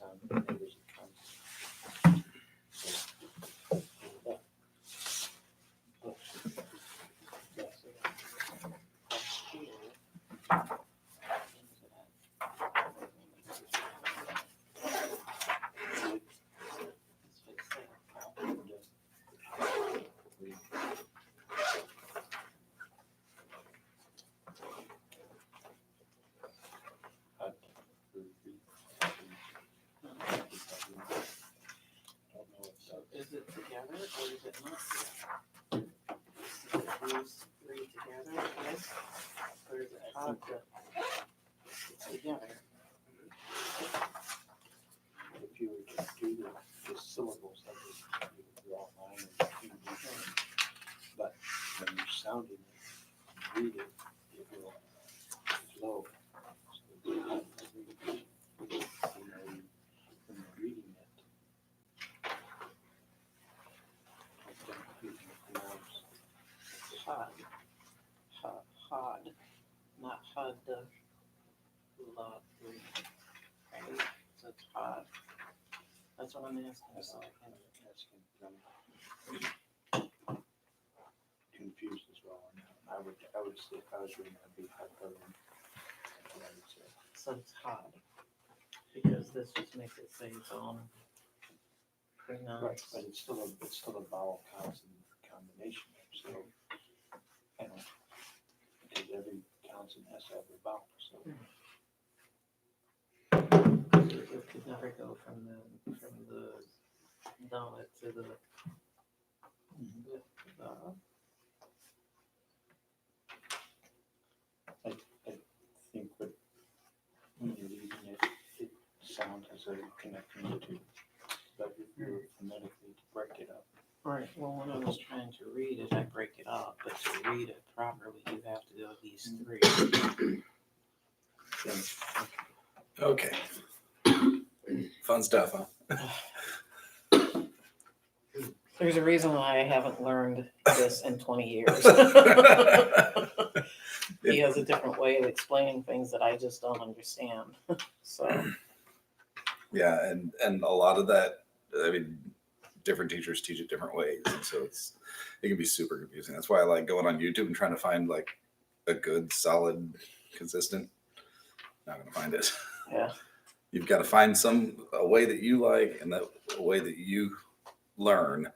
sound as it comes. So, yeah. Oh, yeah, so here. Is it together or is it not together? Is it these three together, yes? Or is it hard to? It's together. If you were to do the syllables, that would be draw a line and but when you're sounding it, read it, it will flow. So you know, when you're reading it, hod, not hud, right? So it's hod. That's what I'm asking. So I can confused as well on that. I would say if I was reading, I'd be hod. So it's hod because this just makes it say its own pronoun. Right, but it's still a vowel consonant combination. So, because every consonant has to have a vowel. So it could never go from the vowel to the I think when you're reading it sounds as though you're connecting the two. But if you're phonetically to break it up. Right. Well, when I was trying to read it, I break it up. But to read it properly, you have to do these three. Okay. Fun stuff, huh? There's a reason why I haven't learned this in 20 years. He has a different way of explaining things that I just don't understand. So Yeah, and a lot of that, I mean, different teachers teach it different ways, and so it can be super confusing. That's why I like going on YouTube and trying to find like a good, solid, consistent. Not gonna find it. yeah. You've got to find a way that you like and a way that you learn.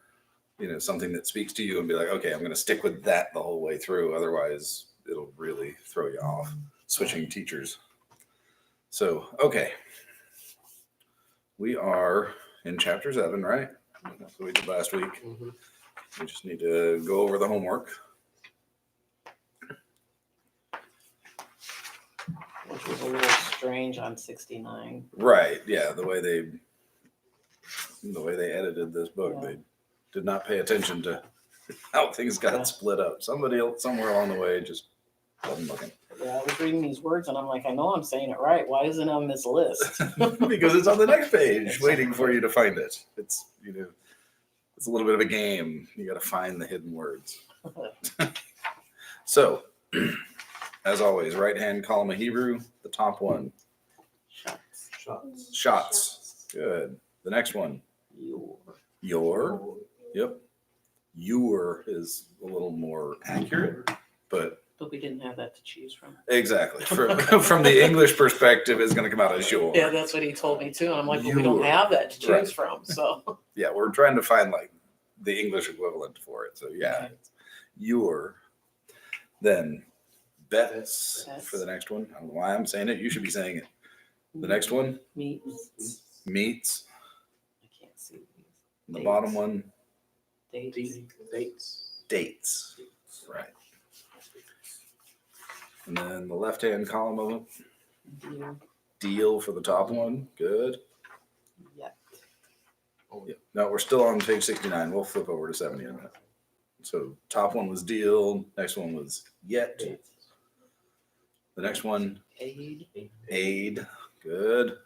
You know, something that speaks to you, and be like, okay, I'm going to stick with that the whole way through. Otherwise, it'll really throw you off. Switching teachers. So, okay. We are in chapter 7, right? That's what we did last week. Mm-hmm. We just need to go over the homework. Which was a little strange on 69. Right. Yeah. The way they edited this book, Yeah. they did not pay attention to how things got split up. Somebody else somewhere along the way just wasn't looking. Yeah, I was reading these words and I'm like, I know I'm saying it right. Why isn't it on this list? Because it's on the next page, waiting for you to find it. It's it's a little bit of a game. You got to find the hidden words. So, as always, right-hand column of Hebrew, the top one. Shots. Good. The next one. Your. Yep. Your is a little more accurate, but we didn't have that to choose from. Exactly. From the English perspective, it's going to come out as your. Yeah, that's what he told me too. And I'm like, well, we don't have that to choose from. So yeah, we're trying to find like the English equivalent for it. So yeah, okay. Your. Then bets for the next one. I don't know why I'm saying it. You should be saying it. The next one. Meats. I can't see these. The bottom one. Dates. Right. And then the left-hand column of it. Deal for the top one. Good. Yeah. Yeah. No, we're still on page 69. We'll flip over to 70 in a minute. So top one was deal. Next one was yet. The next one. Aid. Good.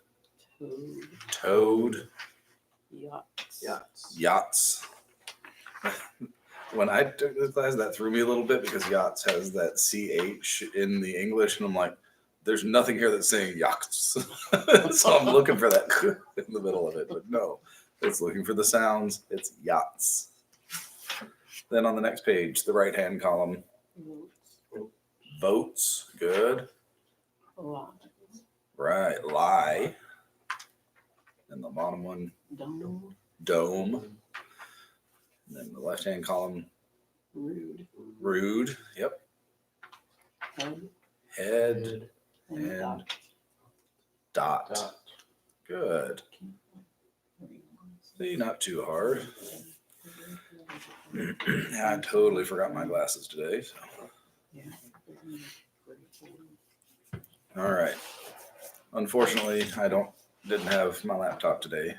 Toad. Yachts. When I took this class, that threw me a little bit because yachts has that CH in the English, and I'm like, there's nothing here that's saying yachts. So I'm looking for that in the middle of it, but no, it's looking for the sounds. It's yachts. Then on the next page, the right-hand column, votes. Good. Lies. Right. Lie. And the bottom one, Dome. dome. And then the left-hand column, Rude. rude. Yep. Head. Head And and dot. dot. Good. See, not too hard. Yeah, I totally forgot my glasses today. So. Yeah. All right. Unfortunately, I didn't have my laptop today.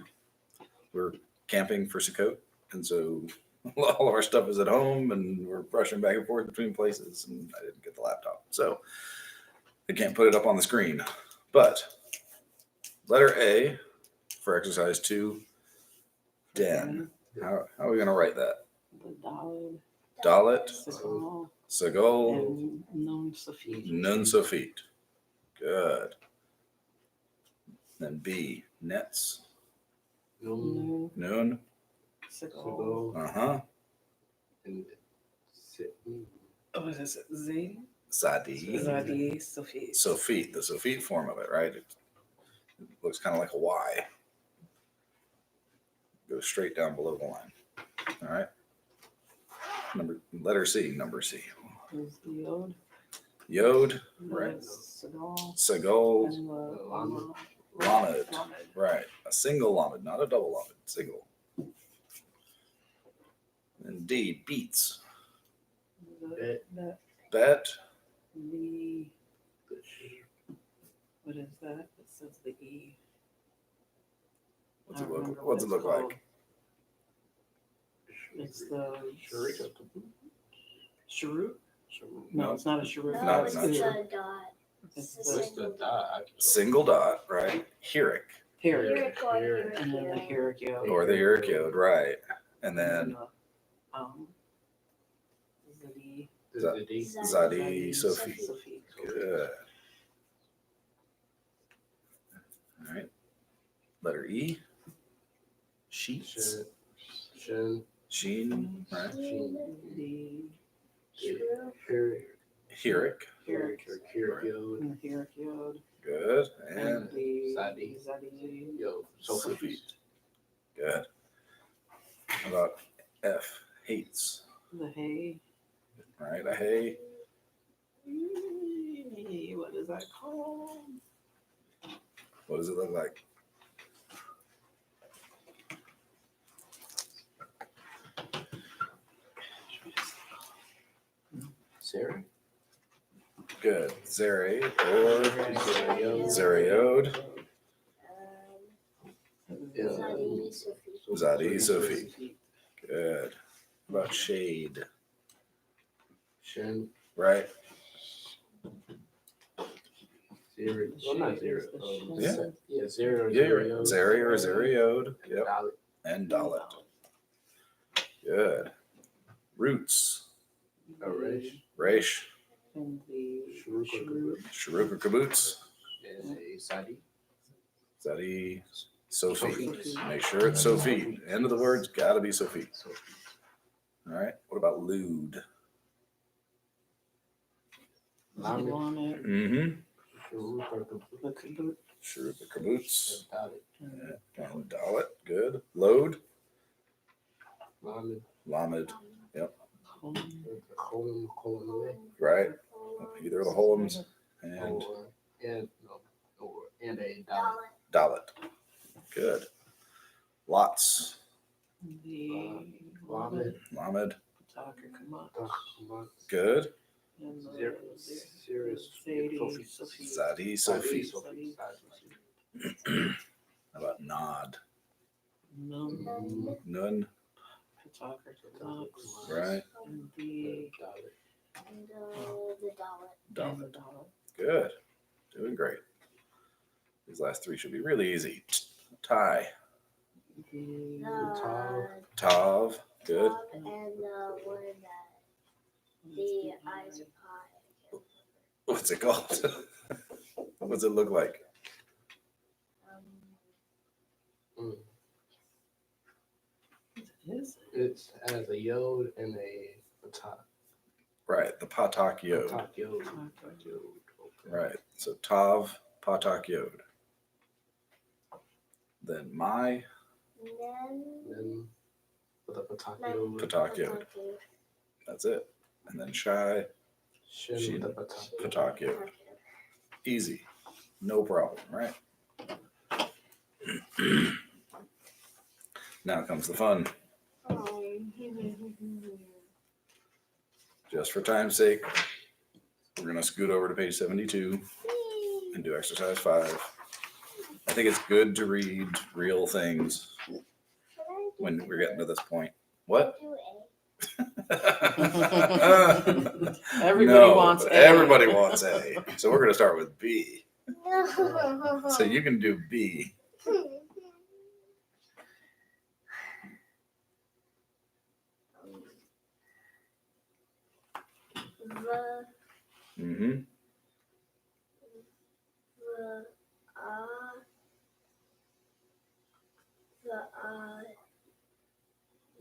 We're camping for Sukkot, and so all of our stuff is at home, and we're rushing back and forth between places, and I didn't get the laptop, so I can't put it up on the screen. But letter A for exercise 2, den. How are we gonna write that? The Dalet. Dalet, Sigal. Sagol, And Nun Safid. Nun Sofit. Good. Then B, nets, Nun noon. Sigal. Uh-huh. What is it? Z? Zadi. Zadi Safid. Sofit, the Sofit form of it, right? It looks kind of like a Y. Goes straight down below the line. All right. Letter C, number C. Is the Yod. Yod, right? Sigal. Sagol, And the Lamed. Lamed, right? A single Lamed, not a double Lamed, single. And D, beats. The Bet, what is that? It says the E. what's I it don't remember look? What's it what look it's called. like? It's the Sharut? No. No, it's not a Sharut. No, it's not the sure. dot. It's It's the the dot. Single dot, right? Hirik, Hirik. Here, And then the Hirik Yod. or the Hirik Yod, right? And then the, Zadi. Zadi, Sofi. Sofi. Good. All right. Letter E. Sheets. Sheen. Right. The Hirik. Hirik. And the Hirik Yod. Good. And And the Zadi. Zadi. Sofi. Good. How about F? Hates. The Hay. Right. A hay. What is that called? What does it look like? Sarah. Good. Zere or Zeriod. Zadi, Sofi. Good. How about shade? Shen. Right. Zero. Well, not zero. Yeah. Yeah, zero. Yeah, you're right. Zeri or Zeriod. Yep. Dalet. And Dalet. Good. Roots. Resh. Resh. And the Sharuk. Sharuk or Kibbutz. And a Sadi. Zadi. Sofi. Sofi. Make sure it's Sofi. End of the words gotta be Sofi. All right. What about lewd? Lamed. Lamed. Mm-hmm. The Kibbutz. Sharuk or Kibbutz. Dalet. And Dalet. Good. Load. Lamed. Lamed. Colon away. Right. Either of the Holums and And a Dalet. Dalet. Good. Lots. The Lamed. Lamed. Talker Kamat. Good. And the Zero. Zadi Sofi. Zadi. Sofi. Zadi. How about nod? Nun. Nun. Talker Kamat. Right. And the And the dollar. Dalet. Good. Doing great. These last three should be really easy. Tie. The Tav. Good. And the word that the eyes are pie. What's it called? What's it look like? It has a yod and a patak. Right, the patak yod. Patak yod. Patak yod. Okay. Right, so tav, patak yod. Then my, Then with a patak Then- yod. patak yod. That's it. And then shy, Shin with a patak. patak yod. Easy. No problem, right? Now comes the fun. Just for time's sake, we're going to scoot over to page 72 and do exercise 5. I think it's good to read real things when we're getting to this point. What? Everybody No, wants A. Everybody wants A. So we're going to start with B. No. So you can do B. Mm-hmm.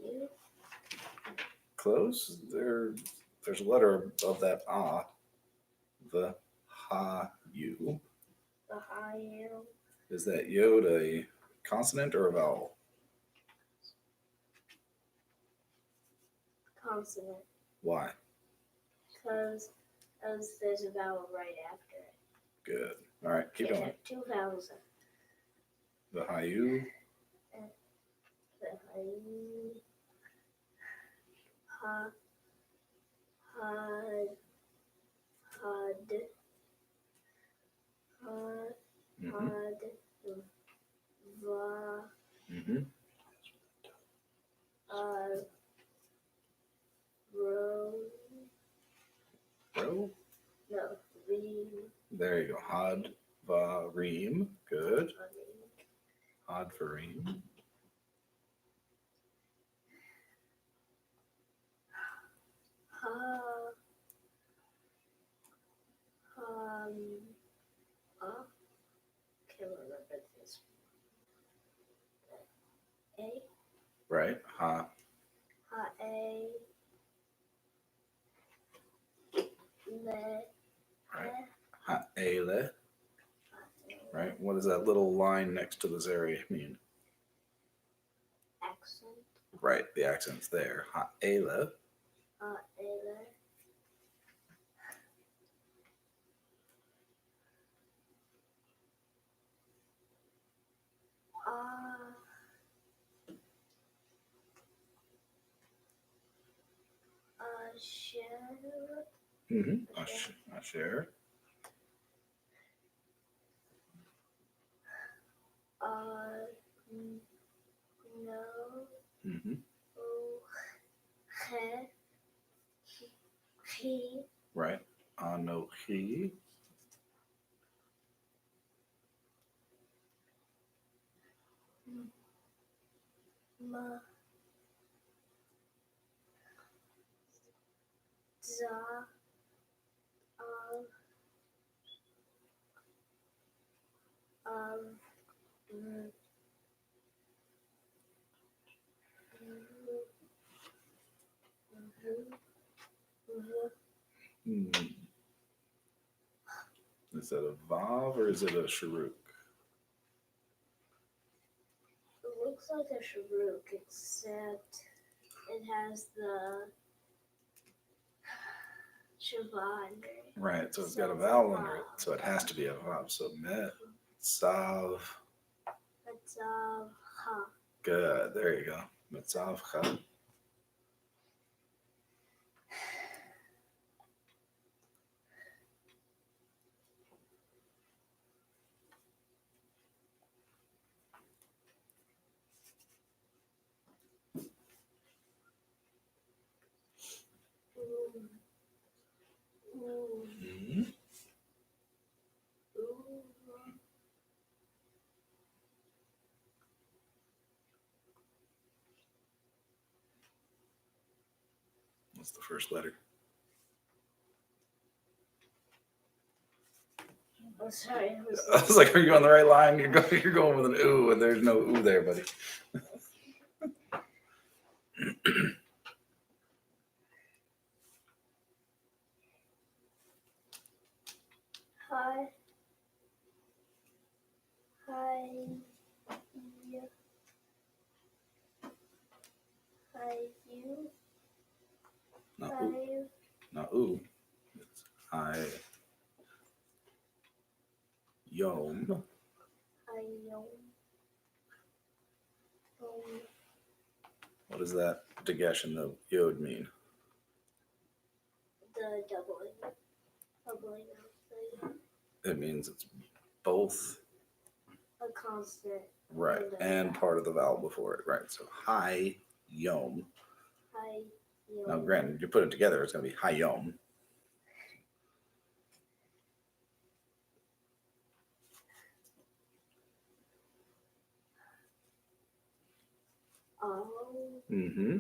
You. Close. There's a letter of that ah. The ha you. The higher. Is that yod a consonant or a vowel? Consonant. Why? Because there's a vowel right after it. Good. All right, keep It going. had 2 vowels. The hayu. The high. Ha. Had. Had. Had. Mm-hmm. Had. Va. Mm-hmm. Ro. Bro. No. Re. There you go. Had va reem. Good. Had for reem. Ha. Can't remember this. A. Right. Ha. Ha. A. Le. Right. Ha ele. Right. What does that little line next to this area mean? Accent. Right. The accent's there. Ha ele. Ha. Ele. Share. Mm-hmm. I share. No. Mm-hmm. He. Right. Anochi. Ma. Za. Hmm. Is that a vav or is it a sharuk? It looks like a sharuk, except it has the shava under it. Right. So it's got a So it's a vowel under it. vav. So it has to be a vav. So met, sav. It's ha. Good. There you go. Metzav cha. Mm-hmm. What's the first letter? I'm sorry. I was I was like, are you on the right line? You're going with an ooh, and there's no ooh there, buddy. hi. Hi. Yeah. Hi, you. Not ooh, Hi. not ooh. It's hi, yom. Hi, yo. What does that dagesh and the yod mean? The doubling of thing. It means it's both A constant. right and part of the vowel before it, right? So hi, yom. Hi, yo. Now, granted, you put it together, it's going to be hayom. Oh. Mm-hmm.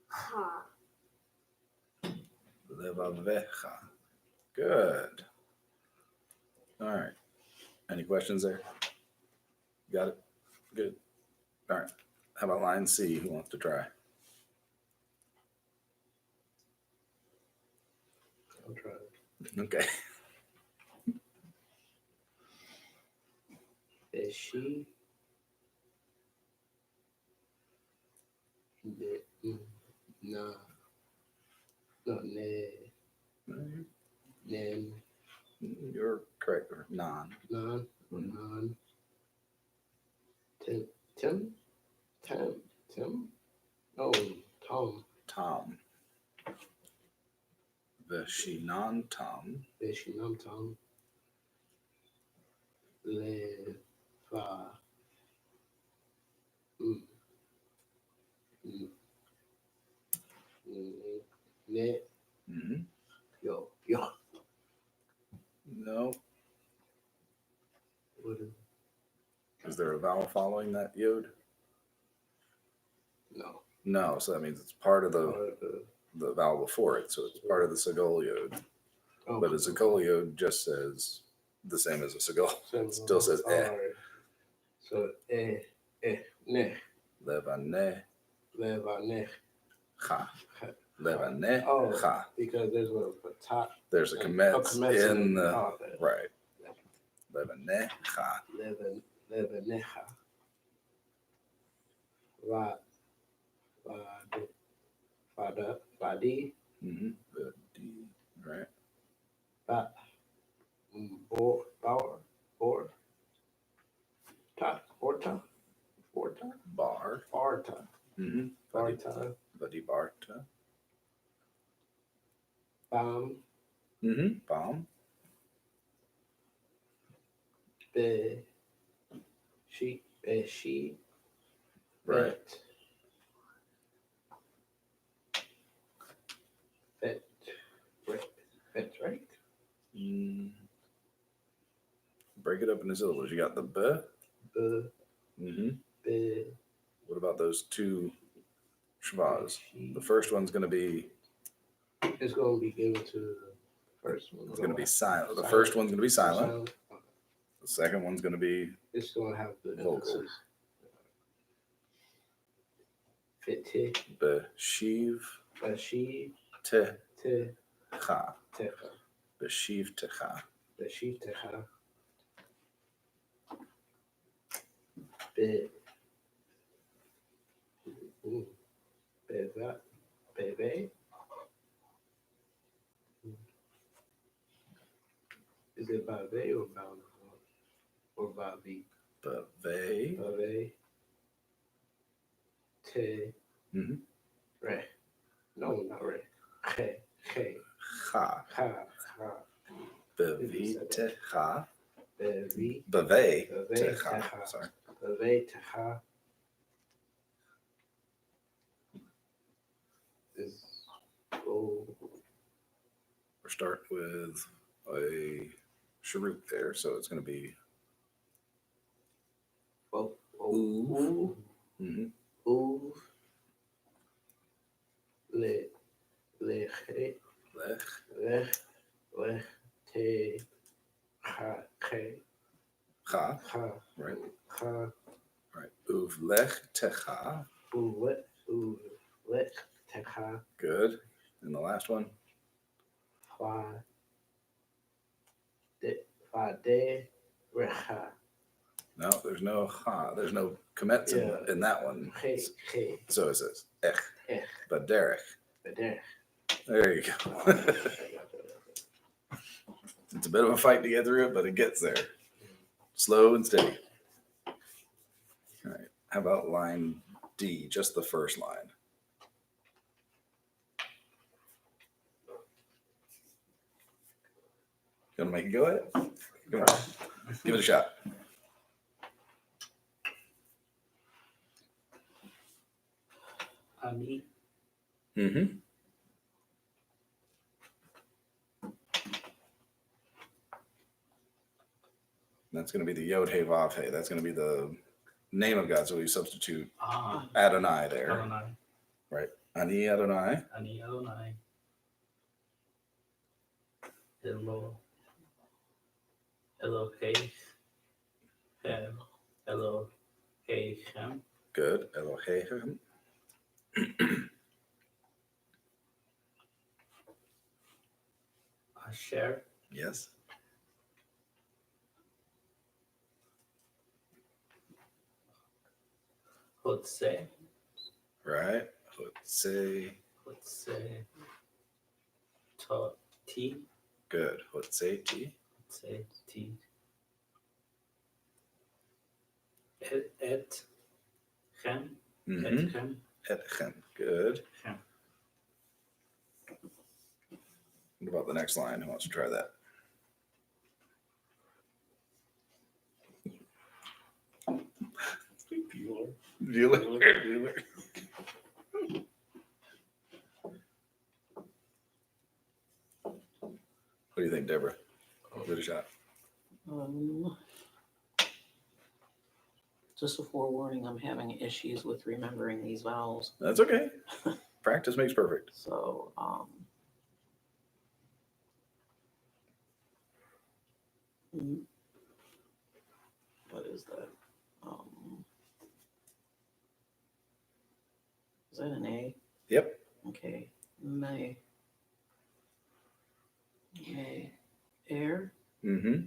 Ha. Levavecha. Good. All right. Any questions there? Got it? Good. All right. How about line C? Who wants to try? I'll try it. Okay. Is she? Nah. No, nen. You're correct. Non. Non. Mhm. Non. Tim. Oh, Tom. Tom. Veshinan Tom. Is she Tom? Leva. Ne. Mm-hmm. Yo. No. What is? Is there a vowel following that yod? No. No. So that means it's part of Part of the. the vowel before it. So it's part of the Segol yod. Oh, But a Segol yod just says the same as a Segol. It still says eh. All right. So ne. Levane Leva cha. Levane Oh, cha. because there's a top. There's a commence in the okay. right. Levane cha. Levanecha. Vadi. Mm-hmm. The D, right. Bor. Orta. Bar. Barta. Mm-hmm. Barta. Buddy Barta. Bam. Mm-hmm. Bomb. Be. She. Right. Bet. Right? Mm. Break it up into syllables. You got the b. Mm-hmm. Be. What about those two shvas? The first one's going to be. It's going to be given to the first one. It's going to be silent. The first one's going to be silent. The second one's going to be. It's going to have the Vocal. emphasis. Fete. Beshiv Bashi. te Te. cha. Techa. Beshiv techa. Bashi. Techa. Be. Beva. Bebe. Is it Bave or Bave? Or Bavi? Bave. Bave. Te. Mm-hmm. Re. No, not re. Che. Cha. Ha. Bevi techa. Bevi. Bave Bave. techa. Sorry. Bave. Techa. Is. Oh. We're starting with a sharuk there, so it's going to be Oh, Ooh. ooh, mhm, ooh, le, le, lech, le, te, ha, cha, ha, right? ha, Right. Uv lech techa. ooh, te, ha, Good. And the last one. fa, de, recha, No, there's no ha. There's no commets Yeah. in that one. he, So it says ech, ech, but derech. there. There you go. It's a bit of a fight to get through it, but it gets there. Slow and steady. All right. How about line D, just the first line? You want to make it go ahead? Come on. Give it a shot. Ani, Mm-hmm. That's going to be the Yod Hey Vav Hey. That's going to be the name of God. So we substitute Adonai there. Adonai, Right. Ani Adonai. Ani Adonai, Elohei, Elohechem, Good. Elohim. Asher, Yes. Hotze, Right. Hotzei. Ti, Good. Hotzei Ti. Ti, Chem, Mm-hmm. Chem, Etchem. Good. Chem. What about the next line? Who wants to try that? Bueller. What do you think, Deborah? Give it a shot. Just a forewarning, I'm having issues with remembering these vowels. That's okay. Practice makes perfect. So, what is that? Is that an A? Yep. Okay. Air. Mm-hmm.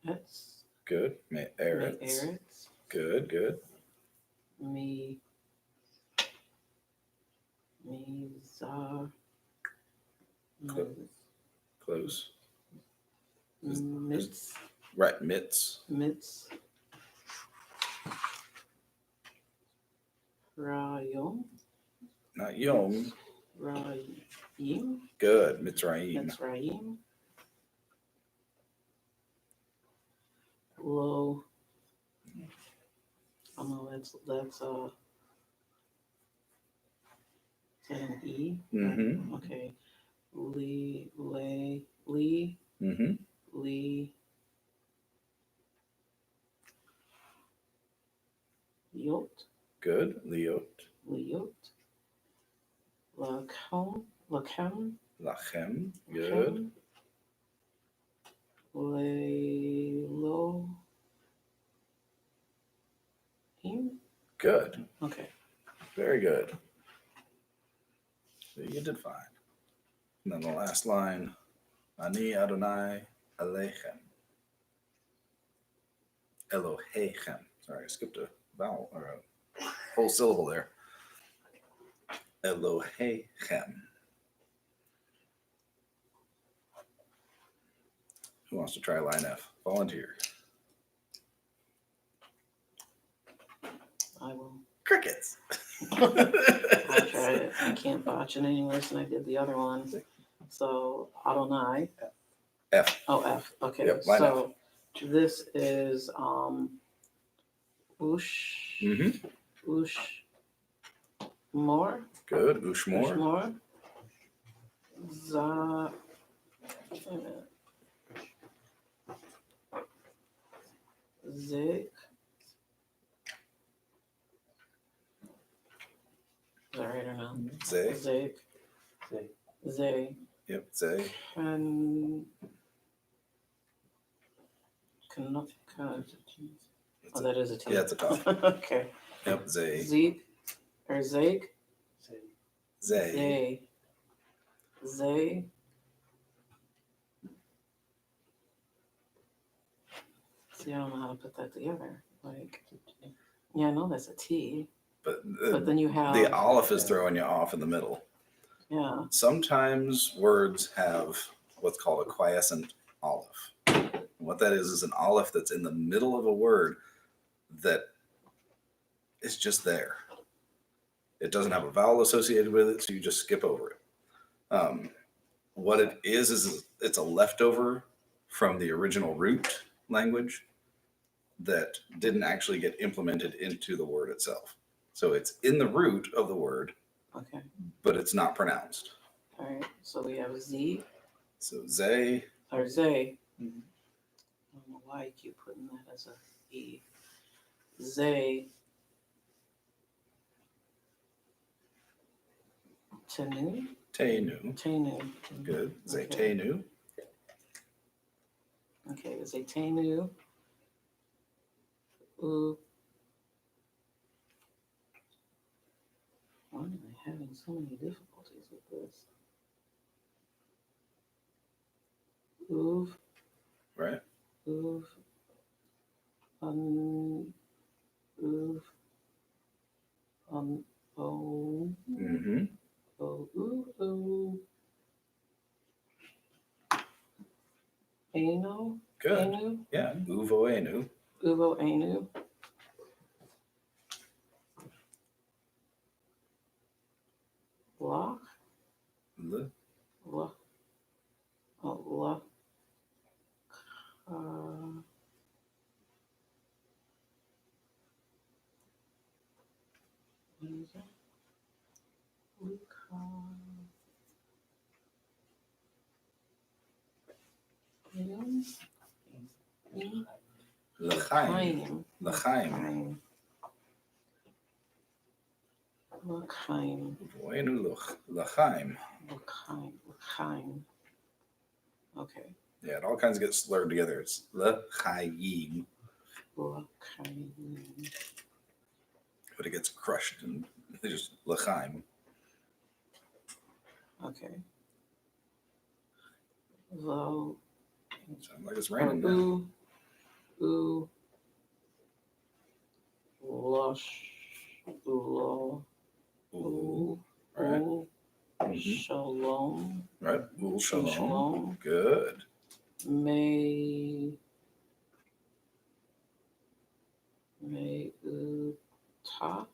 That's Good. Eretz. Eretz. Good. Mizar. Close. Mitz. Right. Mitz. Rayom. Not Yom. Rayim. Good. Mitzrayim. Mitzrayim. Lo. Oh no, that's is that an E? Mm-hmm. Okay. Lee. Mm-hmm. Yot. Good. Liot. Lachem. Lachem. Good. Lelohim. Good. Okay. Very good. So you did fine. And then the last line, Ani Adonai Elechem. Elohechem. Sorry, I skipped a vowel or a whole syllable there. Elohechem. Who wants to try line F? Volunteer. I will. Crickets. I'll try it. I can't botch it any worse than I did the other one. So Adonai. F. Oh, F. Okay. Yep, line so this is Ush. Mm-hmm. Ushmor. Good. Ushmor. Za. Wait a minute. Zig. Is that right or no? Zay. Zig. Say, Zay. Yep. Zay. Oh, that is a T. Yeah, it's a cough. Okay. Yep. Zay. Zeke or Zake? say, Zay. Zay. Zay. See, I don't know how to put that together. Like, yeah, I know that's a T, But but then you have, the aleph is throwing you off in the middle. yeah, Sometimes words have what's called a quiescent aleph. What that is an aleph that's in the middle of a word that is just there. It doesn't have a vowel associated with it, so you just skip over it. What it is it's a leftover from the original root language that didn't actually get implemented into the word itself. So it's in the root of the word, okay. but it's not pronounced. All right, so we have Z So zay, or Zay. Mhm. I don't know why you keep putting that as a E. Zay. Tenu? tenu, Tenu. good. Zay Okay. tenu, Okay, Zay Tenu. Ooh. Why am I having so many difficulties with this? Ooh. right? Ooh. Ooh. Oh. Mm-hmm. Oh. Ooh. Anu. Good. Anu. Yeah. Uvoenu. Uvo Anu. Lock. L. Lock. Oh, lock. Uh, what is it? L'chaim. L'chaim. L'chaim. Uvoenu l'chaim. L'chaim. Okay. Yeah, it all kinds of gets slurred together. It's l'chaim, L'chaim. but it gets crushed and it's just l'chaim. Okay. Lo. Sounds like it's raining now. Ooh. Lush. Lo. Ooh, Ooh. right. Ooh. Mhm. Shalom. Right. Ul shalom. Shalom. Good. May ta.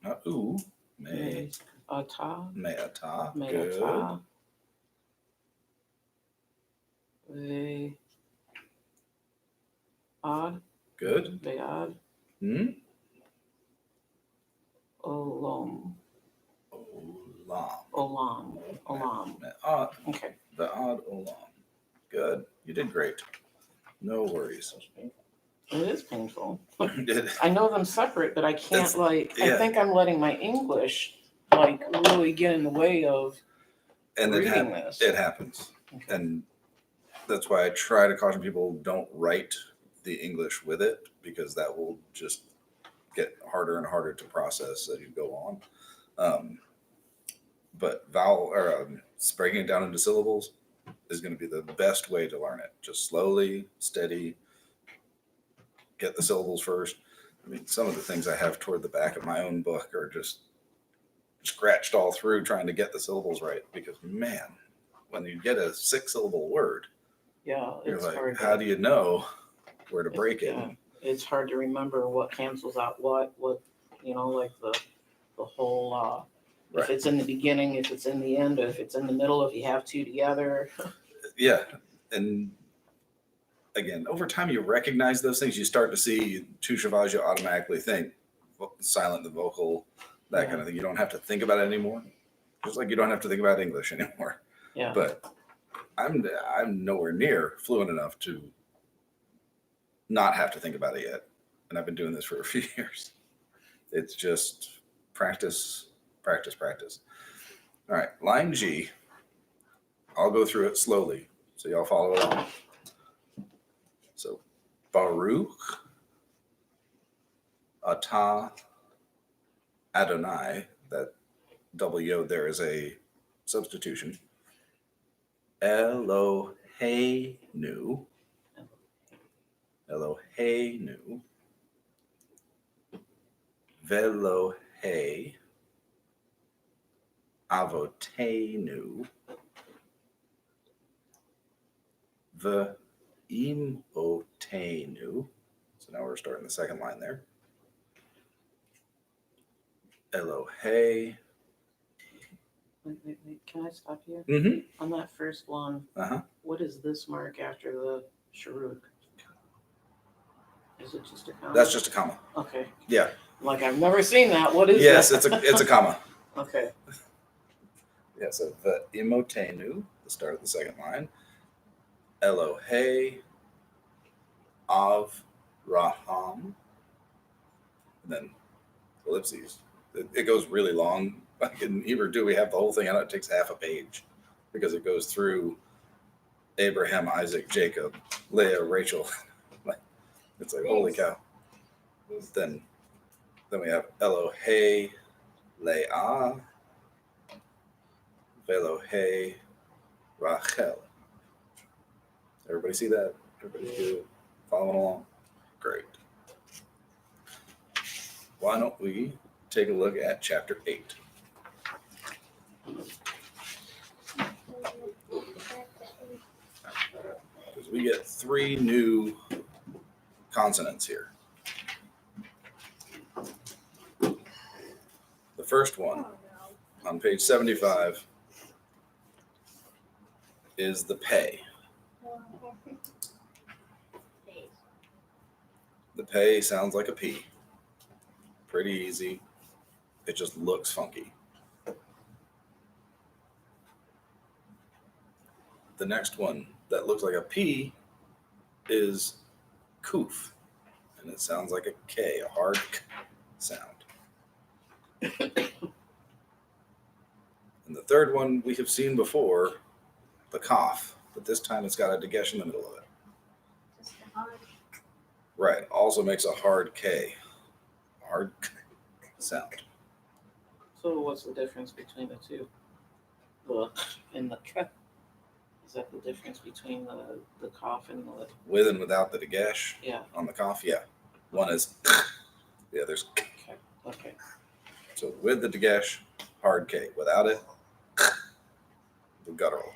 Not ooh. May. Ata. Me'ata. May Good. ata. Ve odd. Good. Ve odd. Hmm? Olom. Olam. Olam. Olam. Me'at. Okay. The odd olam. Good. You did great. No worries. It is painful. It- I know them separate, but I can't It's- I yeah. think I'm letting my English really get in the way of and it, reading this. it happens. Okay. And that's why I try to caution people, don't write the English with it, because that will just get harder and harder to process as you go on. But vowel or breaking it down into syllables is going to be the best way to learn it. Just slowly, steady, get the syllables first. I mean, some of the things I have toward the back of my own book are just scratched all through trying to get the syllables right, because man, when you get a 6-syllable word, Yeah, you're it's like, hard. how do you know where to break it? Yeah, it's hard to remember what cancels out what like the whole if Right. it's in the beginning, if it's in the end, if it's in the middle, if you have two together. Yeah. And again, over time you recognize those things. You start to see tu cheval, you automatically think silent the vocal, that kind of thing. You don't have to think about it anymore. Just like you don't have to think about English anymore. Yeah. But I'm nowhere near fluent enough to not have to think about it yet. And I've been doing this for a few years. It's just practice, practice, practice. All right, line G. I'll go through it slowly so y'all follow along. So, Baruch atah Adonai, that double yod there is a substitution. Eloheinu, Eloheinu, Velohe, Avotenu, Ve'imotenu. So now we're starting the second line there. Elohe. Wait. Can I stop here? Mm-hmm. On that first one, Uh-huh. what is this mark after the Sharuk? Is it just a comma? That's just a comma. Okay. Yeah. Like, I've never seen that. What is Yes, that? it's a comma. Okay. Yeah, so Ve'imotenu, the start of the second line. Elohe, Avraham, and then ellipses. It goes really long. Like in Hebrew, we have the whole thing. I know it takes half a page because it goes through Abraham, Isaac, Jacob, Leah, Rachel. It's like, holy cow. Then we have Elohe, Leah, Velohe, Rachel. Everybody see that? Everybody good? Following along? Great. Why don't we take a look at chapter 8? Because we get 3 new consonants here. The first one on page 75 is the pay. The pay sounds like a P. Pretty easy. It just looks funky. The next one that looks like a P is kuf. And it sounds like a K, a hard K sound. And the third one we have seen before, the cough, but this time it's got a dagesh in the middle of it. Right, also makes a hard K, hard K sound. So what's the difference between the two? The and the k. Is that the difference between the cough and the With and without the dagesh yeah? on the cough, yeah. One is, the other's. Okay. Okay. So with the dagesh, hard K. Without it, the guttural.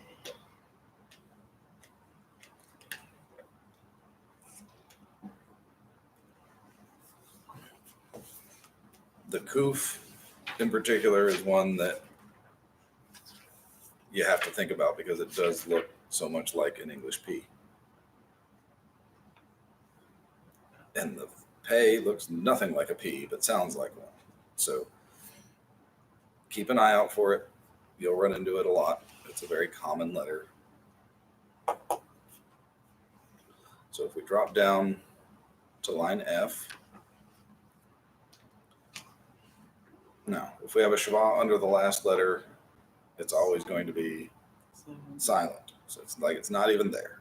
The kuf in particular is one that you have to think about because it does look so much like an English P. And the pay looks nothing like a P, but sounds like one. So keep an eye out for it. You'll run into it a lot. It's a very common letter. So if we drop down to line F, now if we have a shava under the last letter, it's always going to be So, silent. So it's like it's not even there.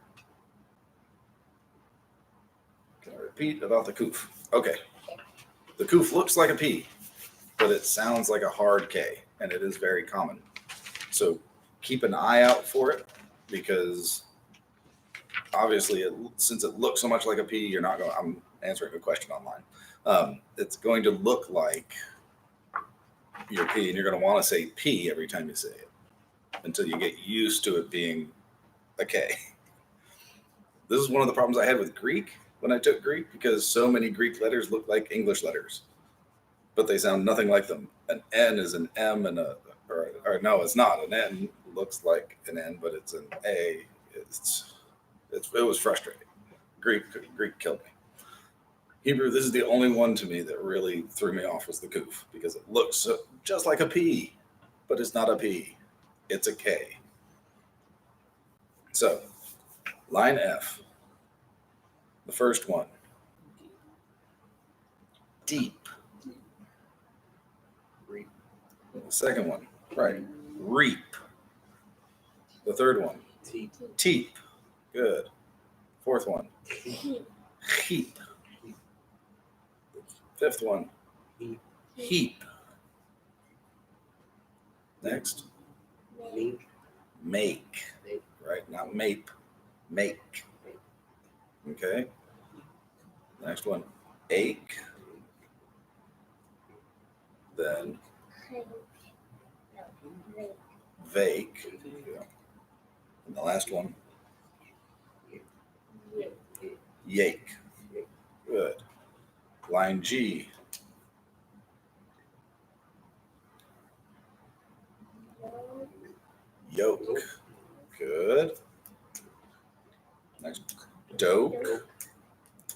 Can I repeat about the kuf? Okay. The kuf looks like a P, but it sounds like a hard K, and it is very common. So keep an eye out for it because obviously, since it looks so much like a P, you're not going. I'm answering a question online. It's going to look like your P, and you're going to want to say P every time you say it until you get used to it being a K. This is one of the problems I had with Greek when I took Greek because so many Greek letters look like English letters, but they sound nothing like them. An N is an M and or no, it's not. An N looks like an N, but it's an A. It was frustrating. Greek killed me. Hebrew, this is the only one to me that really threw me off was the kuf because it looks just like a P, but it's not a P. It's a K. So, line F, the first one, deep. Reap. The second one, right, reap. The third one, Teep. teep. Good. Fourth one, Heap. heap. Fifth one, Heap. heap. Next, Make. make. Make. Right, not mape, make. Okay. Next one, ache. Then Hang. No. Make. vake. Yeah. And the last one, Yip. yake. Good. Line G, yoke. Good. Next, doke.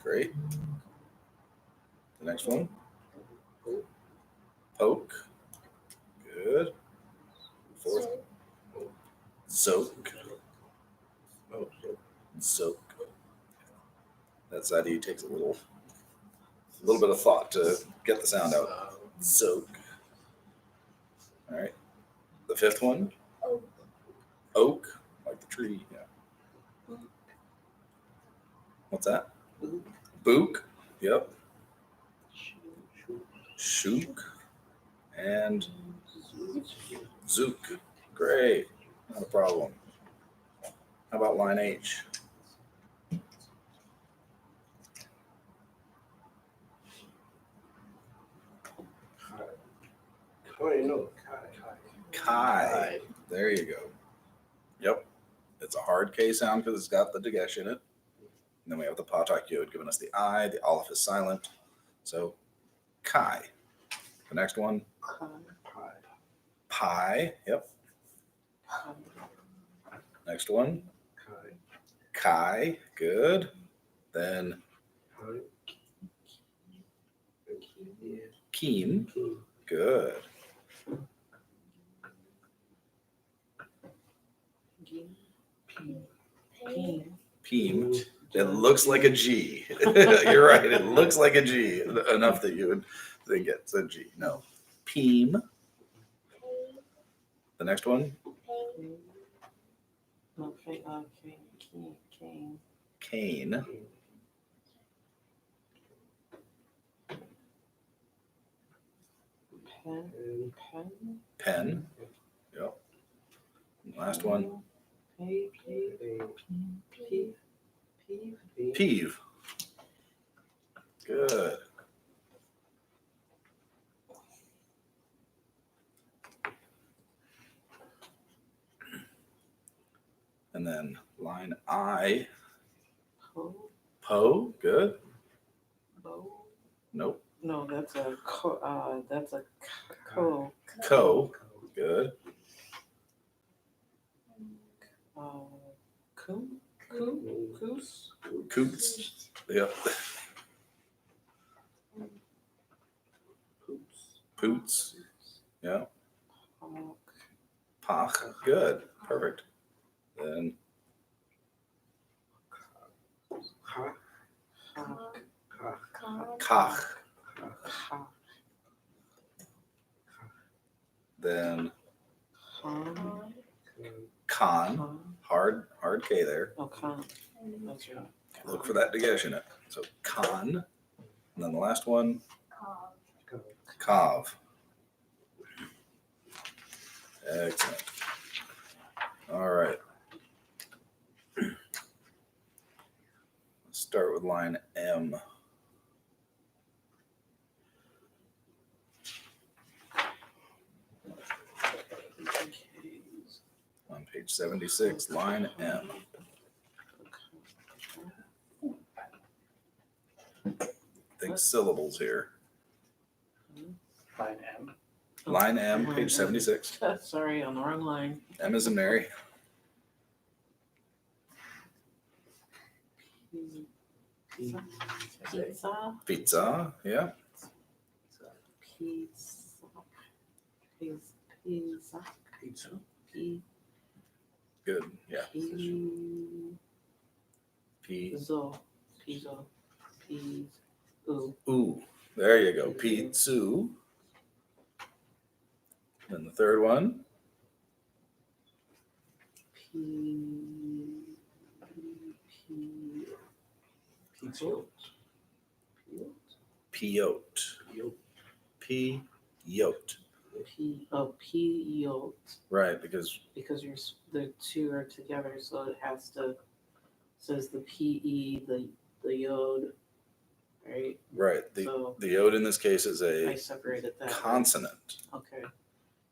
Great. The next one, poke. Good. Fourth, zoke. Oh, Zoke. That side of you takes a little bit of thought to get the sound out. Zoke. All right. The fifth one, Oak. oak, like the tree. Yeah. What's that? Book. Yep. Shook. And zook. Great. Not a problem. How about line H? Oh, you know. Chi. There you go. Yep. It's a hard K sound because it's got the dagesh in it. And then we have the patak yod giving us the I. The aleph is silent. So chi. The next one, Pie. pi. Yep. Next one, Kai. chi. Good. Then Kai. Yeah. keem. King. Good. Pain. Peem. It looks like a G. You're right. It looks like a G enough that you would think it's a G. No. Peem. Pain. The next one, Pain. Okay, cane. cane. Pen. And Pen. Pen. Yep. Last one, Peeve. Peeve. peeve. Good. And then line I, Po. po. Good. Bo. Nope. No, that's a co. That's a co. Co. Good. Coon. Coos. Coots. Yep. Poops. Poots. Yeah. Hawk. Pach. Good. Perfect. Then Ha. Hawk. Ha. Con. kach. Hawk. Then Con. Con. con. Con. Hard K there. Oh, con. That's right. Look for that dagesh in it. So con. And then the last one, Con. kav. Excellent. All right. Let's start with line M. On page 76, line M. Think syllables here. Line M. Line M, page 76. Sorry, on the wrong line. M is in Mary. Pizza. Pizza. Yeah. Pizza. Pizza. Good. Yeah. Pizzo. Pizzo. Peas. Ooh. Ooh. There you go. Pizzu. And the third one. Pizzo. Peyote. Peyote. Peyote. Right, because The two are together, so it has to says the PE, the yod, right? the So yod in this case is I a separated that. consonant, Okay.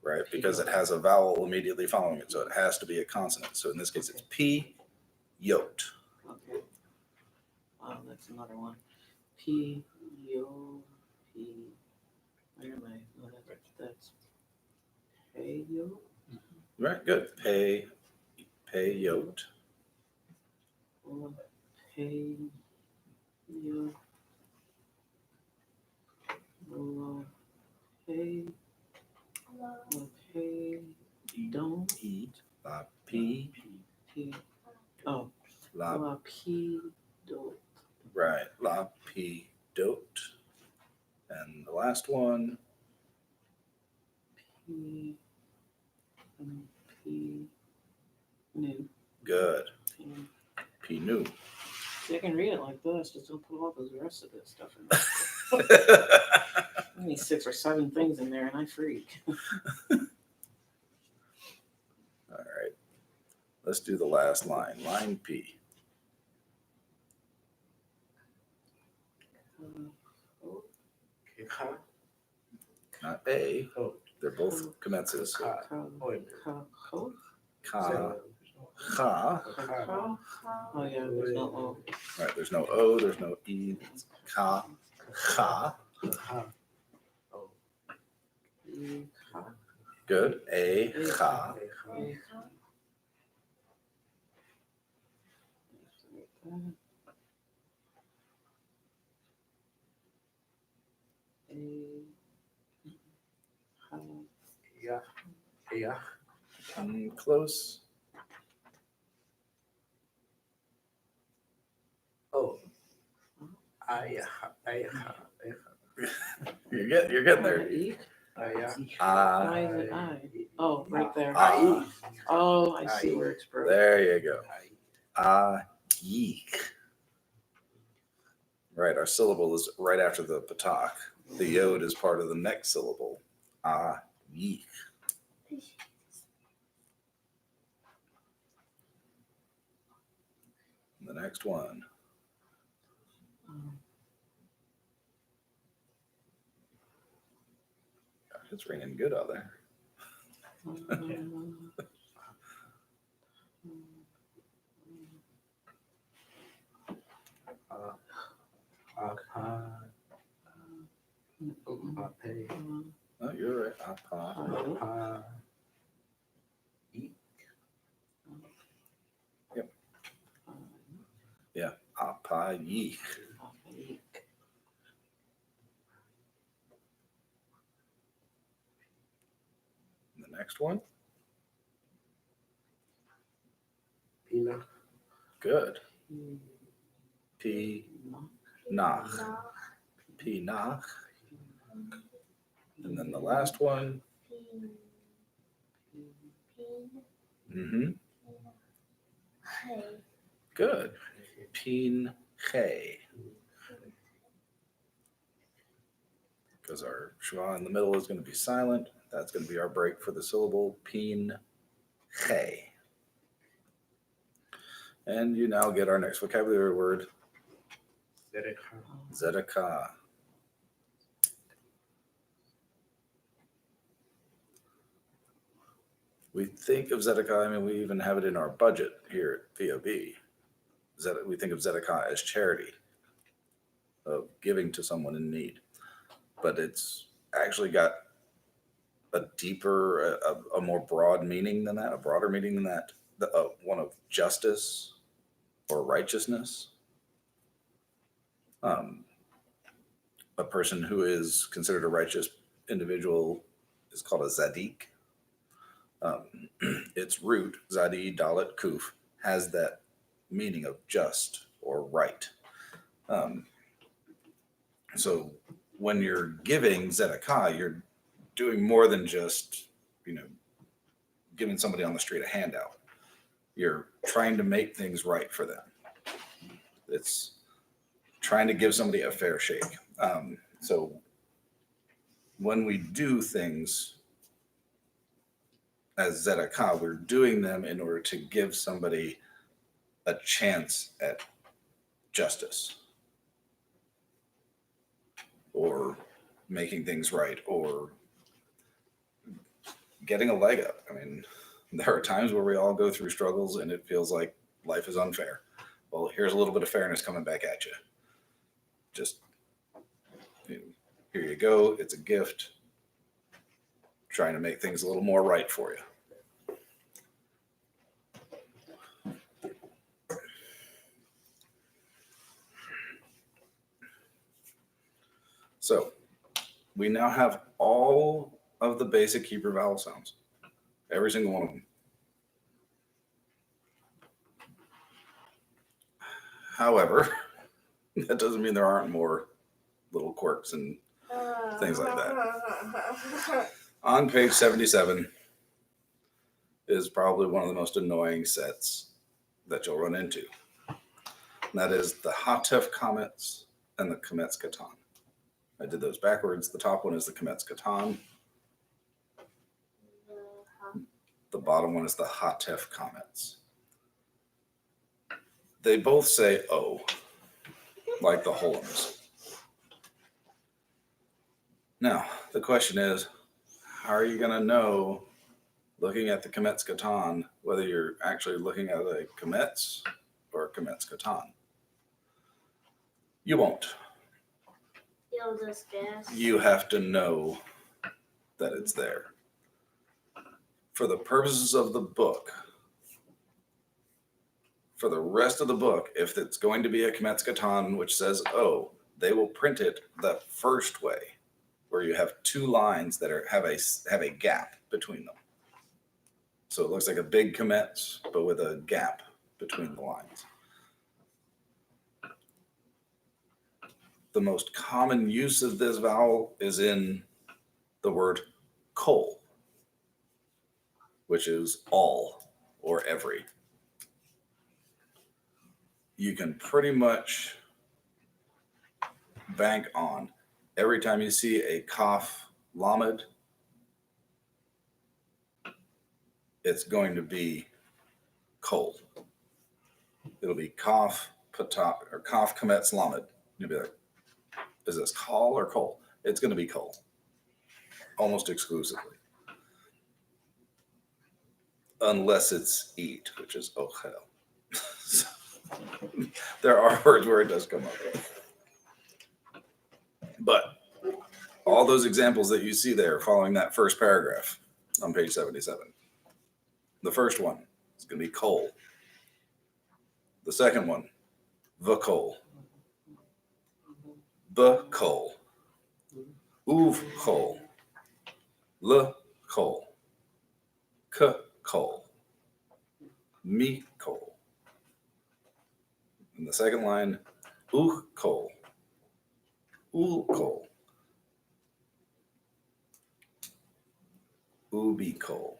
right? Because it has a vowel immediately following it, so it has to be a consonant. So in this case, it's peyote. Okay. That's another one. P yo P. Where am I? No, that's payo. Right, good. Peyote. Pay yo. Pay. Pay. Don't. E. La P. P. Oh. La. La P. Don't. Right. La P. Dote. And the last one. P. P. New. Good. P. P. New. See, I can read it like this. Just don't put all those rest of this stuff in there. Only 6 or 7 things in there, and I freak. All right. Let's do the last line. Line P. Not A. Oh. They're both commences. Ka. Ka. Ka. Oh yeah, there's no O. Right. There's no O. There's no E. It's ka. Ka. Oh. Good. A. Ka. Yeah. Yeah. Close. Oh. You're getting there. E? Ah. Why is it I? Oh, right there. Ah. Oh, I see where it's broken. There you go. Ah. Yeek. Right. Our syllable is right after the patak. The yod is part of the next syllable. Ah. Yeek. The next one. It's ringing good out there. Oh, you're right. Apa. Yep. Yeah. Apa yeek. The next one. Pina. Good. P. Nach. P. Nach. And then the last one. Mm-hmm. Good. Peen Che. Because our schwa in the middle is going to be silent. That's going to be our break for the syllable Peen Che. And you now get our next vocabulary word. Zedekah. We think of Zedekah, I mean, we even have it in our budget here at VOB. We think of Zedekah as charity, of giving to someone in need. But it's actually got a deeper, a more broad meaning than that, a broader meaning than that, one of justice or righteousness. A person who is considered a righteous individual is called a Zadik. Its root, Zadi Dalit Kuf, has that meaning of just or right. So when you're giving Zedekah, you're doing more than just, giving somebody on the street a handout. You're trying to make things right for them. It's trying to give somebody a fair shake. So when we do things as Zedekah, we're doing them in order to give somebody a chance at justice or making things right or getting a leg up. I mean, there are times where we all go through struggles and it feels like life is unfair. Well, here's a little bit of fairness coming back at you. Just, here you go. It's a gift. Trying to make things a little more right for you. So we now have all of the basic Hebrew vowel sounds, every single one of them. However, that doesn't mean there aren't more little quirks and things like that. On page 77 is probably one of the most annoying sets that you'll run into. And that is the Hatef Kametz and the Kametz Katan. I did those backwards. The top one is the Kametz Katan. The bottom one is the Hatef Kametz. They both say O, like the Holmes. Now, the question is, how are you going to know, looking at the Kametz Katan, whether you're actually looking at a Kametz or a Kametz Katan? You won't. You'll just guess. You have to know that it's there. For the purposes of the book, for the rest of the book, if it's going to be a Kametz Katan which says O, they will print it the first way, where you have two lines that have a gap between them. So it looks like a big Kametz, but with a gap between the lines. The most common use of this vowel is in the word kol, which is all or every. You can pretty much bank on every time you see a kaf lamed, it's going to be kol. It'll be kaf patah or kaf kametz lamed. You'll be like, is this kol or kol? It's going to be kol, almost exclusively, unless it's eat, which is ochel. So, there are words where it does come up. But all those examples that you see there following that first paragraph on page 77, the first one is going to be kol. The second one, the kol. The kol. Uv kol. Le kol. K kol. Mi kol. In the second line, kol. Kol. Ubi kol.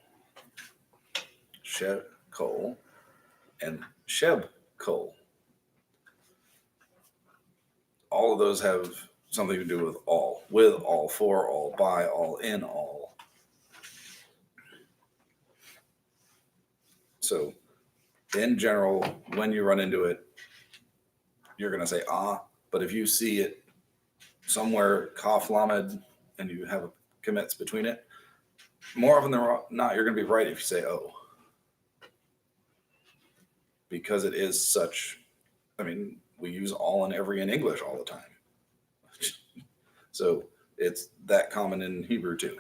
Sheb kol. And sheb kol. All of those have something to do with all, for all, by all, in all. So in general, when you run into it, you're going to say but if you see it somewhere kaf lamed and you have a kametz between it, more often than not, you're going to be right if you say O. Because it is such, we use all and every in English all the time. So it's that common in Hebrew too.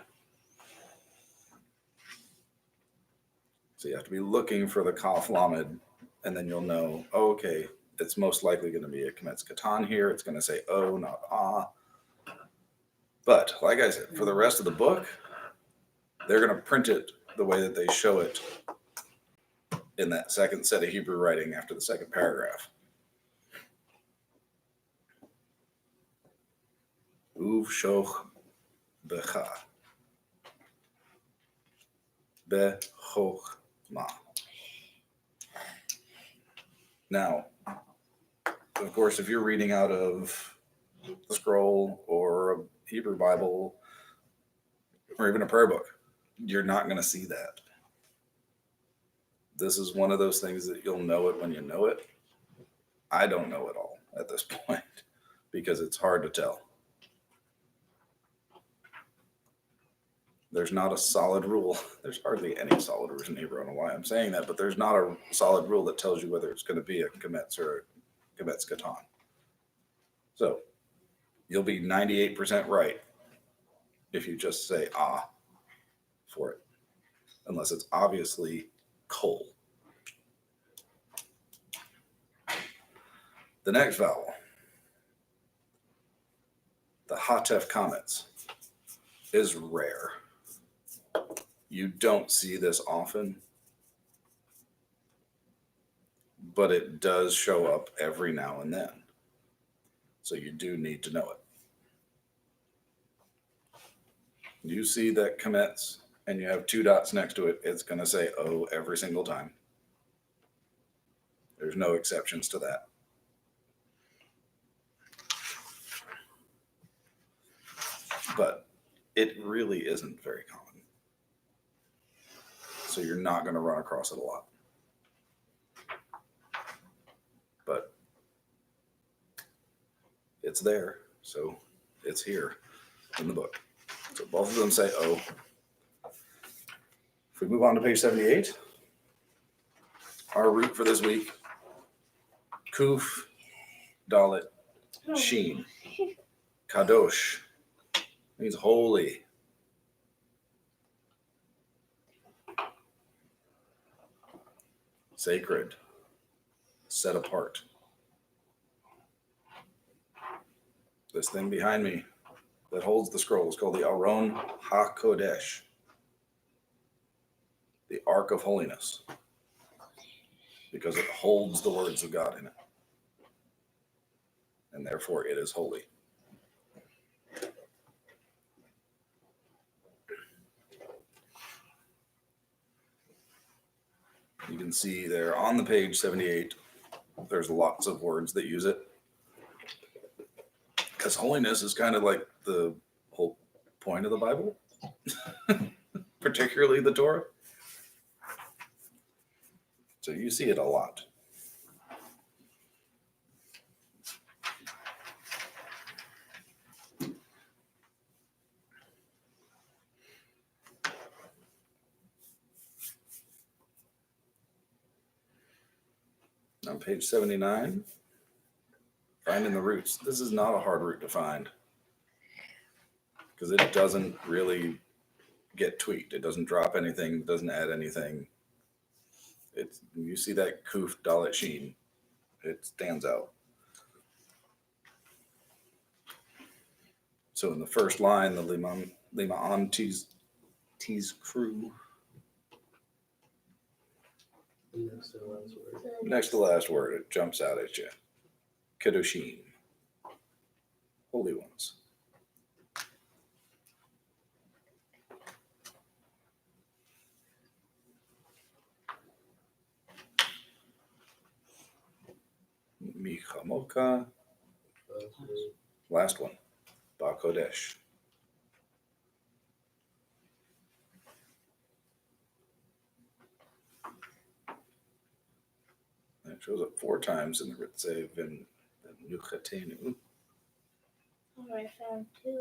So you have to be looking for the kaf lamed, and then you'll know, okay, it's most likely going to be a kametz katan here. It's going to say O, not But like I said, for the rest of the book, they're going to print it the way that they show it in that second set of Hebrew writing after the second paragraph. Uv shoch becha. Bechochma. Now, of course, if you're reading out of the scroll or a Hebrew Bible or even a prayer book, you're not going to see that. This is one of those things that you'll know it when you know it. I don't know it all at this point because it's hard to tell. There's not a solid rule. There's hardly any solid rules in Hebrew. I don't know why I'm saying that, but there's not a solid rule that tells you whether it's going to be a kametz or a kametz katan. So you'll be 98% right if you just say ah for it, unless it's obviously kol. The next vowel, the hatef kametz, is rare. You don't see this often, but it does show up every now and then. So you do need to know it. You see that kametz and you have two dots next to it, it's going to say O every single time. There's no exceptions to that. But it really isn't very common. So you're not going to run across it a lot. But it's there, so it's here in the book. So both of them say O. If we move on to page 78, our root for this week, Kuf, Dalet, Sheen, Kadosh, means holy. Sacred, set apart. This thing behind me that holds the scroll is called the Aron HaKodesh, the Ark of Holiness, because it holds the words of God in it. And therefore it is holy. You can see there on the page 78, there's lots of words that use it. Because holiness is kind of like the whole point of the Bible, particularly the Torah. So you see it a lot. On page 79, finding the roots. This is not a hard root to find because it doesn't really get tweaked. It doesn't drop anything, doesn't add anything. It's, you see that Kuf Dalet Sheen, it stands out. So in the first line, the Lima'an T's crew. Next to the last word. Next to the last word, it jumps out at you. Kedoshim, holy ones. Michamoka, last one, Bakodesh. It shows up 4 times in the Ritzev and Nuchatenu. Oh, I found 2.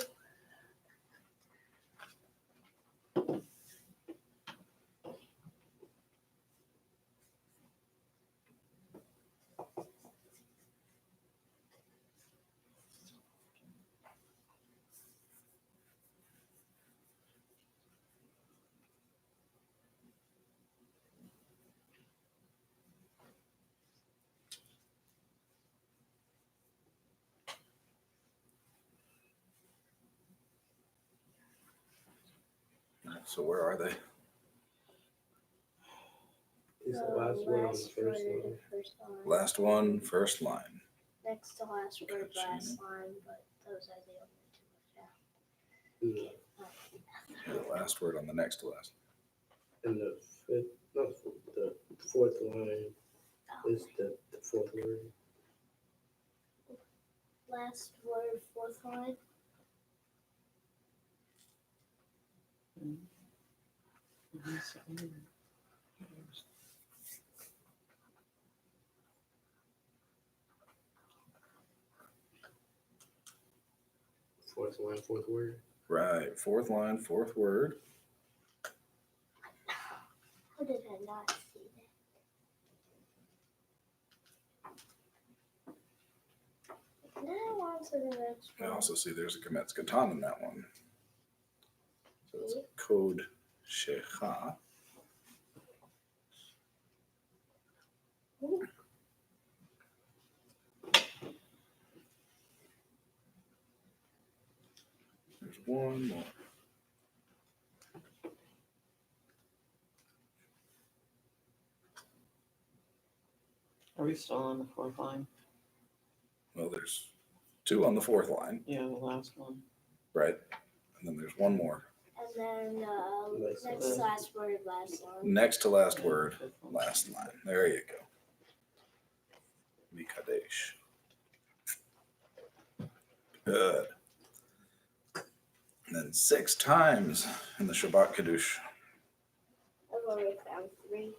So where are they? It's the last word on the first line. first line. Last one, first line. Next to last word, Gotcha. last line, but those are the only two. Yeah. Yeah, the last word on the next to last. And the fifth, no, the fourth line is the fourth word. Last word, fourth line. Fourth line, fourth word. Right. Fourth line, fourth word. How did I not see that? Now on to the next I one. also see there's a Kemetz Katan in that one. So it's code Shecha. Ooh. There's one more. Are we still on the fourth line? Well, there's two on the fourth line, Yeah, the last one. right? And then there's one more. And then Next next line. last word, last line. Next to last Yeah, word, fifth one. last line. There you go. Mikadesh. Good. And then 6 times in the Shabbat Kiddush. I've already found 3.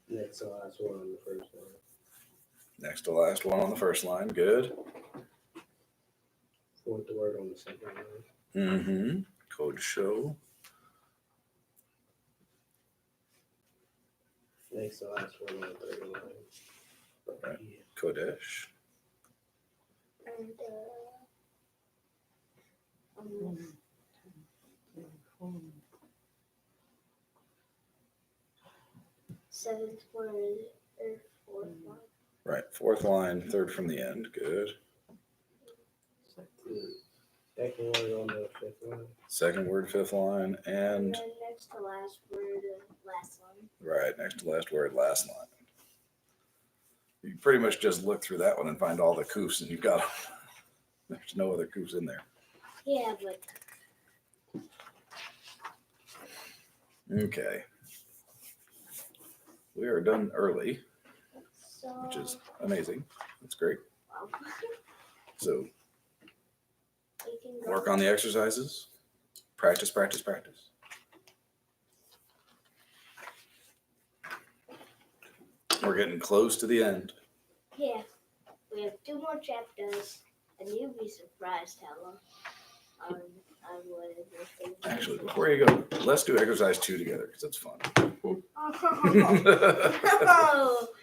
Next to last word on the first line. Next to last one on the first line. Good. Fourth word on the second line. Mm-hmm. Code show. Next to last word on the third line. Right. Yeah. Kodesh. And seventh word or fourth line. Right. Fourth line, third from the end. Good. Second word on the fifth line. Second word, fifth line, And and then next to last word, last line. right next to last word, last line. You pretty much just look through that one and find all the koofs, and you've got them. There's no other koofs in there. Yeah, but Okay. We are done early, so which is amazing. That's great. wow. So We can go. work on the exercises. Practice, practice, practice. We're getting close to the end. Yeah, we have 2 more chapters, and you'll be surprised how long I would. Actually, before you go, let's do exercise 2 together because it's fun. Oh,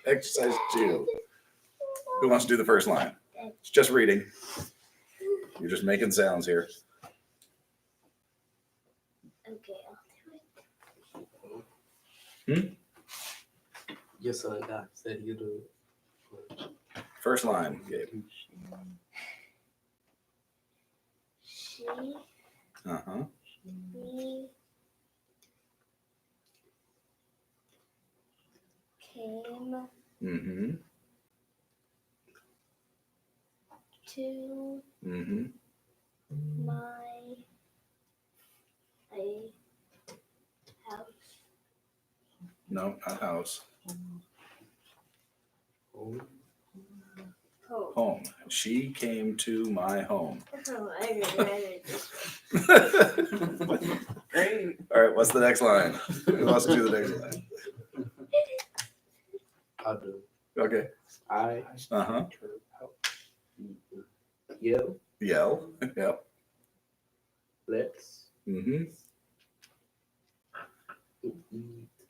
Exercise 2. Who wants to do the first line? It's just reading. You're just making sounds here. okay, I'll do it. Your son Doc said you do. First line, Gabe. She, Uh-huh. we came Mm-hmm. to Mm-hmm. my house. No, not house. Home. Home. Home. She came to my home. Oh, I read this one. Great. All right, what's the next line? Who wants to do the next line? I'll do. Okay. I Uh-huh. yell. Yell. Yep. Let's Mm-hmm.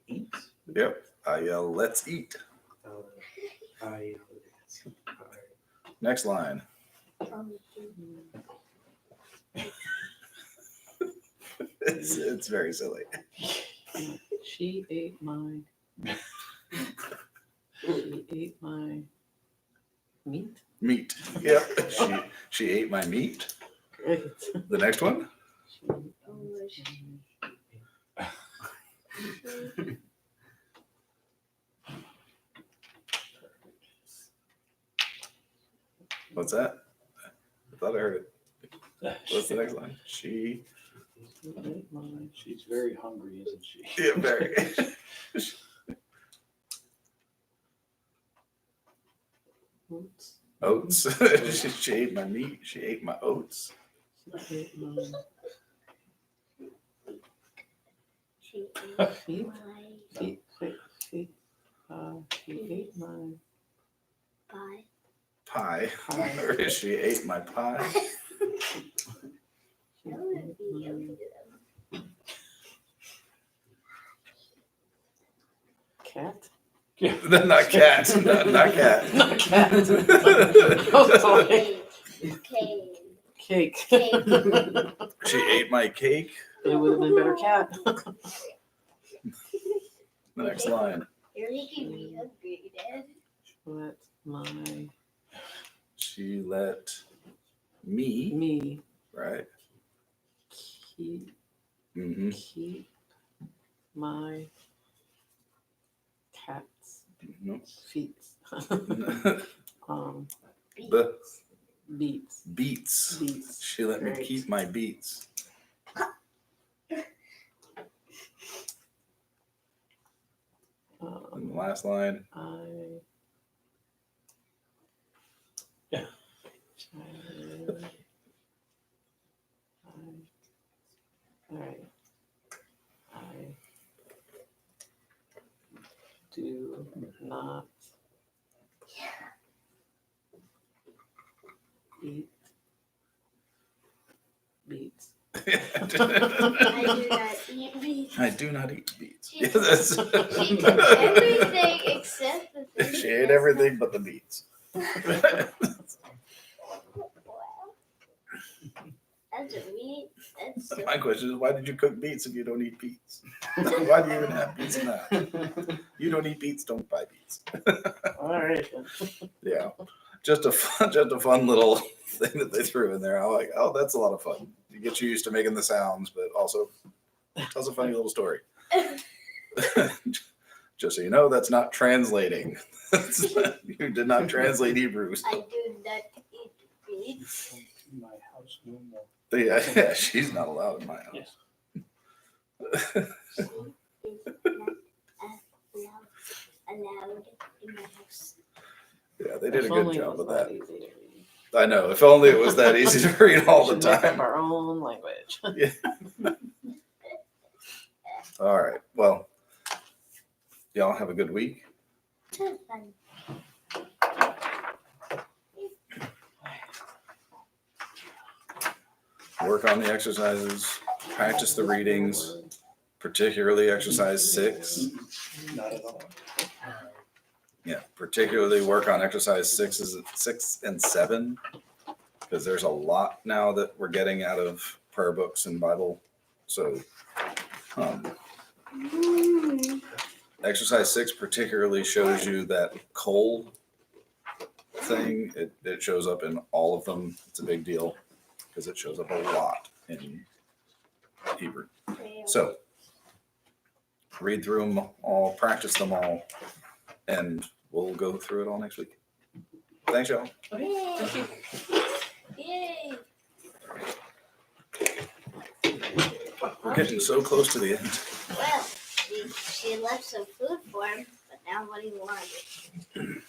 eat. Yep. I yell, let's eat. I Next line. It's very silly. She ate my. She ate my meat. Meat. Yep. She ate my meat. Great. The next one. What's that? I thought I heard it. What's the next line? She. She's very hungry, isn't she? Yeah, very. Oops. Oats. She ate my meat. She ate my oats. She ate my She feet. ate my Feet. Wait, feet. She ate my pie. Pie. pie. She ate my pie. She That would ate be my okay. cat. Not cat. Not cat. Not cat. Oh, sorry. Cake. Cake. She ate my cake. It would have been better cat. The next line. You're making me hungry, Dad. Let my She let me. Right. keep Mm-hmm. keep my cat's feet. The Beats. beets. Beats. She let me Great. keep my beets. And the last line. I. Yeah. All right. I do not eat beets. I do not eat meat. I do not eat beets. She- Yeah, that's- She took everything except the thing. She ate everything but the beets. Wow. That's a meat. That's so My question is, why did you cook beets if you don't eat beets? Why do you even have beets in the house? You don't eat beets, don't buy beets. All right. Yeah, just a fun little thing that they threw in there. I'm like, oh, that's a lot of fun. You get you used to making the sounds, but also tells a funny little story. Just so you know, that's not translating. You did not translate Hebrews. I do not eat beets. In my house no more. Yeah, she's not allowed in my house. Yes. She is not allowed in my house. Yeah, they did a If good only it job was of that. easy to read. I know. If only it was that easy to read all the We should make up time. our own language. All right. Well, y'all have a good week. So fun. Work on the exercises. Practice the readings, particularly exercise 6. Not at all. Yeah, particularly work on exercise 6 and 7, because there's a lot now that we're getting out of prayer books and Bible. So, exercise 6 particularly shows you that coal thing. It shows up in all of them. It's a big deal because it shows up a lot in Hebrew. So, read through them all, practice them all, and we'll go through it all next week. Thanks, y'all. Yay. Yay. We're getting so close to the end. Well, she left some food for him, but now what he wanted.